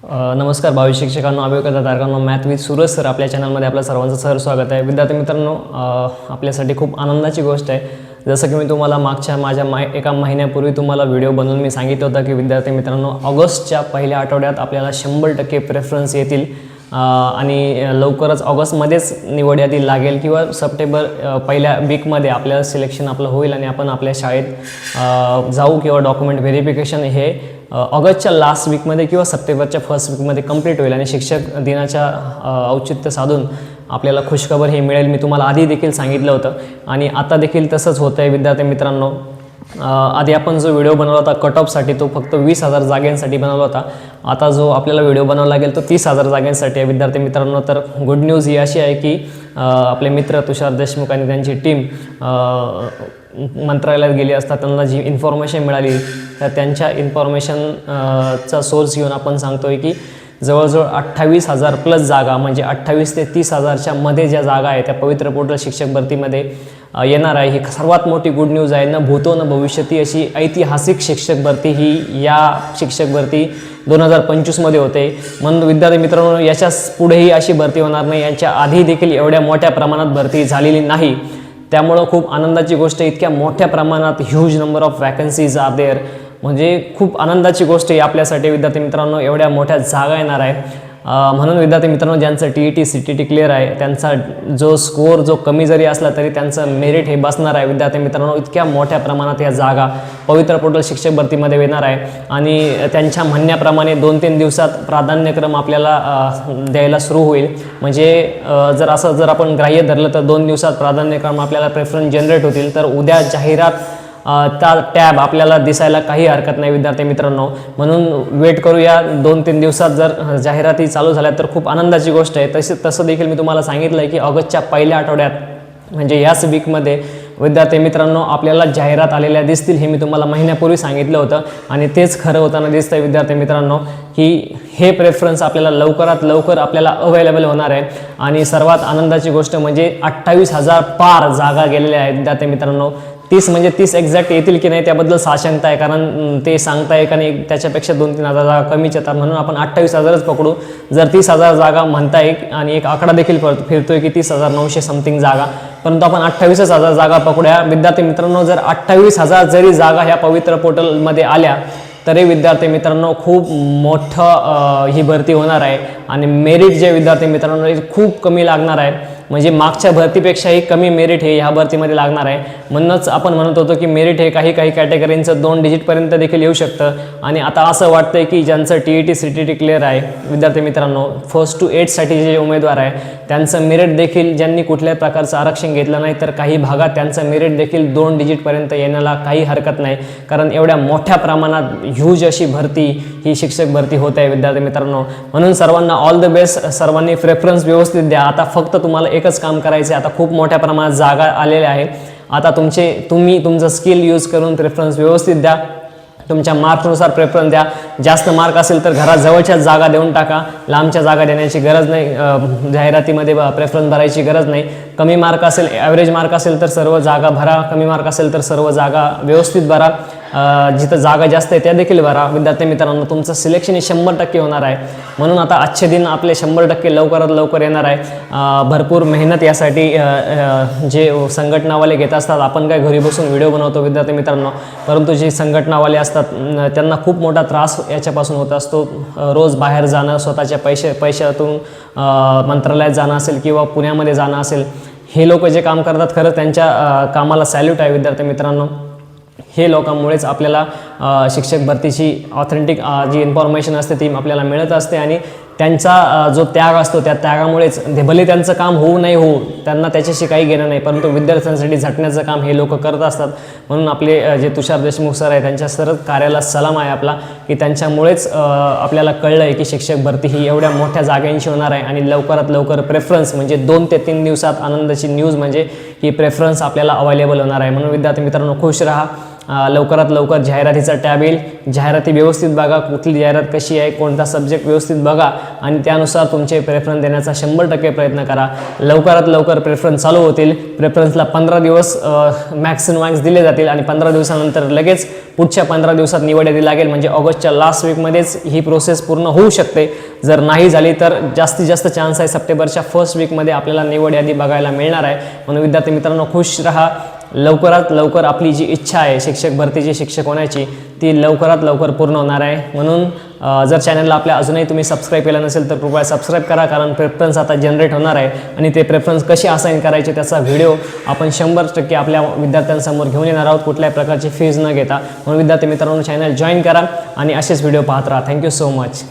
नमस्कार भावी शिक्षकांनो, अभियोगाधारकांनो, math with Suraj sir आपल्या चॅनलमध्ये आपल्या सर्वांचं सर स्वागत आहे. विद्यार्थी मित्रांनो, आपल्यासाठी खूप आनंदाची गोष्ट आहे. जसं की मी तुम्हाला माझ्या एका महिन्यापूर्वी तुम्हाला व्हिडिओ बनवून मी सांगितलं होतं की विद्यार्थी मित्रांनो, ऑगस्टच्या पहिल्या आठवड्यात आपल्याला 100% प्रेफरन्स येतील आणि लवकरच ऑगस्टमध्येच निवड यादी लागेल किंवा सप्टेंबर पहिल्या वीकमध्ये आपल्याला सिलेक्शन आपलं होईल आणि आपण आपल्या शाळेत जाऊ किंवा डॉक्युमेंट व्हेरिफिकेशन हे ऑगस्टच्या लास्ट वीकमध्ये किंवा सप्टेंबरच्या फर्स्ट वीकमध्ये कंप्लीट होईल आणि शिक्षक दिनाच्या औचित्य साधून आपल्याला खुशखबर हे मिळेल. मी तुम्हाला आधी देखील सांगितलं होतं आणि आता देखील तसंच होतं आहे. विद्यार्थी मित्रांनो, आधी आपण जो व्हिडिओ बनवला होता कट ऑफसाठी तो फक्त 20,000 जागांसाठी बनवला होता. आता जो आपल्याला व्हिडिओ बनवला लागेल तो 30,000 जागांसाठी आहे. विद्यार्थी मित्रांनो, तर गुड न्यूज ही अशी आहे की आपले मित्र तुषार देशमुख आणि त्यांची टीम मंत्रालयात गेली असता त्यांना जी इन्फॉर्मेशन मिळाली तर त्यांच्या इन्फॉर्मेशनचा सोर्स घेऊन आपण सांगतो आहे की जवळजवळ 28,000 प्लस जागा, म्हणजे 28 ते 30,000च्या मध्ये ज्या जागा आहेत त्या पवित्र पोर्टल शिक्षक भरतीमध्ये येणार आहे. ही सर्वात मोठी गुड न्यूज आहे. न भूतो न भविष्यती अशी ऐतिहासिक शिक्षक भरती ही या शिक्षक भरती 2025मध्ये होते. म्हणून विद्यार्थी मित्रांनो, याच्या पुढेही अशी भरती होणार नाही. यांच्या आधी देखील एवढ्या मोठ्या प्रमाणात भरती झालेली नाही. त्यामुळं खूप आनंदाची गोष्ट, इतक्या मोठ्या प्रमाणात huge number of vacancies are there, म्हणजे खूप आनंदाची गोष्ट आहे आपल्यासाठी. विद्यार्थी मित्रांनो, एवढ्या मोठ्या जागा येणार आहे. म्हणून विद्यार्थी मित्रांनो, ज्यांचं TET CTT क्लिअर आहे त्यांचा जो स्कोअर जो कमी जरी असला तरी त्यांचं मेरिट हे बसणार आहे. विद्यार्थी मित्रांनो, इतक्या मोठ्या प्रमाणात या जागा पवित्र पोर्टल शिक्षक भरतीमध्ये येणार आहे आणि त्यांच्या म्हणण्याप्रमाणे 2-3 दिवसात प्राधान्यक्रम आपल्याला द्यायला सुरू होईल. म्हणजे जर आपण ग्राह्य धरलं तर 2 दिवसात प्राधान्यक्रम आपल्याला प्रेफरन्स जनरेट होतील. तर उद्या जाहिरात त्या टॅब आपल्याला दिसायला काही हरकत नाही विद्यार्थी मित्रांनो. म्हणून वेट करूया. 2-3 दिवसात जर जाहिराती चालू झाल्या तर खूप आनंदाची गोष्ट आहे. तसं देखील मी तुम्हाला सांगितलं आहे की ऑगस्टच्या पहिल्या आठवड्यात म्हणजे याच वीकमध्ये विद्यार्थी मित्रांनो आपल्याला जाहिरात आलेल्या दिसतील. हे मी तुम्हाला महिन्यापूर्वी सांगितलं होतं आणि तेच खरं होताना दिसतं आहे विद्यार्थी मित्रांनो की हे प्रेफरन्स आपल्याला लवकरात लवकर आपल्याला अवेलेबल होणार आहे. आणि सर्वात आनंदाची गोष्ट म्हणजे 28,000 पार जागा गेलेल्या आहेत विद्यार्थी मित्रांनो. 30 एक्झॅक्ट येतील की नाही त्याबद्दल साशंकता आहे, कारण ते सांगताय का नाही त्याच्यापेक्षा 2-3 हजार जागा कमीच येतात. म्हणून आपण 28,000च पकडू. जर 30,000 जागा म्हणताय आणि एक आकडा देखील फिरतोय की 30,900 समथिंग जागा, परंतु आपण 28,000 जागा पकडूया. विद्यार्थी मित्रांनो, जर 28,000 जरी जागा ह्या पवित्र पोर्टलमध्ये आल्या तरी विद्यार्थी मित्रांनो खूप मोठं ही भरती होणार आहे आणि मेरिट जे विद्यार्थी मित्रांनो खूप कमी लागणार आहे. म्हणजे मागच्या भरतीपेक्षाही कमी मेरिट हे ह्या भरतीमध्ये लागणार आहे. म्हणूनच आपण म्हणत होतो की मेरिट हे काही कॅटेगरींचं 2 डिजिटपर्यंत देखील येऊ शकतं. आणि आता असं वाटतंय की ज्यांचं TET CTT क्लिअर आहे विद्यार्थी मित्रांनो, 1st to 8 साठी जे उमेदवार आहे त्यांचं मेरिट देखील, ज्यांनी कुठल्याही प्रकारचं आरक्षण घेतलं नाही तर काही भागात त्यांचं मेरिट देखील 2 डिजिटपर्यंत येण्याला काही हरकत नाही. कारण एवढ्या मोठ्या प्रमाणात ह्यूज अशी भरती ही शिक्षक भरती होत आहे विद्यार्थी मित्रांनो. म्हणून सर्वांना ऑल द बेस्ट. सर्वांनी प्रेफरन्स व्यवस्थित द्या. आता फक्त तुम्हाला एकच काम करायचं आहे. आता खूप मोठ्या प्रमाणात जागा आलेल्या आहे. आता तुम्ही तुमचं स्किल यूज करून प्रेफरन्स व्यवस्थित द्या. तुमच्या मार्क्सनुसार प्रेफरन्स द्या. जास्त मार्क असेल तर घराजवळच्या जागा देऊन टाका. लांबच्या जागा देण्याची गरज नाही. जाहिरातीमध्ये प्रेफरन्स भरायची गरज नाही. कमी मार्क असेल, ॲव्हरेज मार्क असेल तर सर्व जागा भरा. कमी मार्क असेल तर सर्व जागा व्यवस्थित भरा. जिथं जागा जास्त आहे त्या देखील भरा. विद्यार्थी मित्रांनो, तुमचं सिलेक्शन हे 100% होणार आहे. म्हणून आता आजचे दिन आपले 100% लवकरात लवकर येणार आहे. भरपूर मेहनत यासाठी जे संघटनावाले घेत असतात. आपण काय घरी बसून व्हिडिओ बनवतो विद्यार्थी मित्रांनो, परंतु जे संघटनावाले असतात त्यांना खूप मोठा त्रास याच्यापासून होत असतो. रोज बाहेर जाणं, स्वतःच्या पैशातून मंत्रालयात जाणं असेल किंवा पुण्यामध्ये जाणं असेल, हे लोक जे काम करतात खरं त्यांच्या कामाला सॅल्यूट आहे विद्यार्थी मित्रांनो. हे लोकांमुळेच आपल्याला शिक्षक भरतीची ऑथेंटिक जी इन्फॉर्मेशन असते ती आपल्याला मिळत असते आणि त्यांचा जो त्याग असतो त्या त्यागामुळेच भले त्यांचं काम होऊ नाही होऊ, त्यांना त्याच्याशी काही घेणं नाही, परंतु विद्यार्थ्यांसाठी झटण्याचं काम हे लोक करत असतात. म्हणून आपले जे तुषार देशमुख सर आहे त्यांच्या सरच कार्याला सलाम आहे आपला, की त्यांच्यामुळेच आपल्याला कळलं आहे की शिक्षक भरती ही एवढ्या मोठ्या जागांची होणार आहे आणि लवकरात लवकर प्रेफरन्स म्हणजे 2 ते 3 दिवसात आनंदाची न्यूज म्हणजे ही प्रेफरन्स आपल्याला अवेलेबल होणार आहे. म्हणून विद्यार्थी मित्रांनो खुश राहा लवकरात लवकर जाहिरातीचा टॅब येईल. जाहिराती व्यवस्थित बघा, कुठली जाहिरात कशी आहे, कोणता सब्जेक्ट व्यवस्थित बघा आणि त्यानुसार तुमचे प्रेफरन्स देण्याचा 100% प्रयत्न करा. लवकरात लवकर प्रेफरन्स चालू होतील. प्रेफरन्सला 15 दिवस मॅक्स इन मॅक्स दिले जातील आणि 15 दिवसानंतर लगेच पुढच्या 15 दिवसात निवड यादी लागेल. म्हणजे ऑगस्टच्या लास्ट वीकमध्येच ही प्रोसेस पूर्ण होऊ शकते. जर नाही झाली तर जास्तीत जास्त चान्स आहे सप्टेंबरच्या फर्स्ट वीकमध्ये आपल्याला निवड यादी बघायला मिळणार आहे. म्हणून विद्यार्थी मित्रांनो खुश राहा. लवकरात लवकर आपली जी इच्छा आहे शिक्षक भरतीची, शिक्षक होण्याची, ती लवकरात लवकर पूर्ण होणार आहे. म्हणून जर चॅनलला आपल्या अजूनही तुम्ही सबस्क्राईब केलं नसेल तर कृपया सबस्क्राईब करा, कारण प्रेफरन्स आता जनरेट होणार आहे आणि ते प्रेफरन्स कसे असाइन करायचे त्याचा व्हिडिओ आपण 100% आपल्या विद्यार्थ्यांसमोर घेऊन येणार आहोत, कुठल्याही प्रकारची फीज न घेता. म्हणून विद्यार्थी मित्रांनो चॅनल जॉईन करा आणि असेच व्हिडिओ पाहत राहा. Thank you so much.